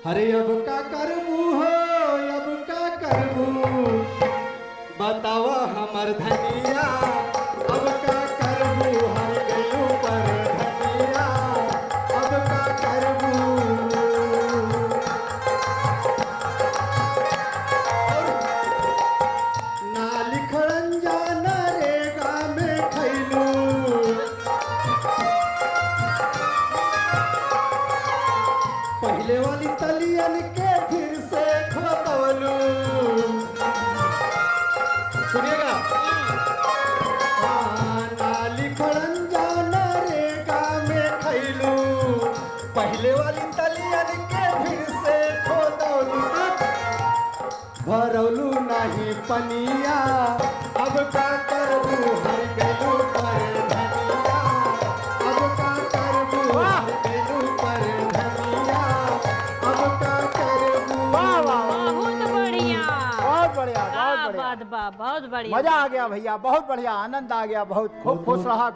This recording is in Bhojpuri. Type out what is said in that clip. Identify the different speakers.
Speaker 1: हरे अब का करबू हो, अब का करबू बतावा हमर धनिया, अब का करबू हर गलू पर धनिया, अब का करबू। ना लिखड़न जाना रेगा में खैलू, पहले वाली तलियन के फिर से खोतवलू। सुनिएगा, नाली खड़न जाना रेगा में खैलू, पहले वाली तलियन के फिर से खोतवलू। भरौलू नहीं पनिया, अब का करबू हर गलू पर धनिया, अब का करबू हर गलू पर धनिया, अब का करबू।
Speaker 2: बहुत बढ़िया,
Speaker 3: बहुत बढ़िया, बहुत
Speaker 2: क्या
Speaker 3: बढ़िया।
Speaker 2: बात बा, बहुत बढ़िया।
Speaker 3: मजा आ गया भैया, बहुत बढ़िया, आनंद आ गया, बहुत खूब खुश रहा।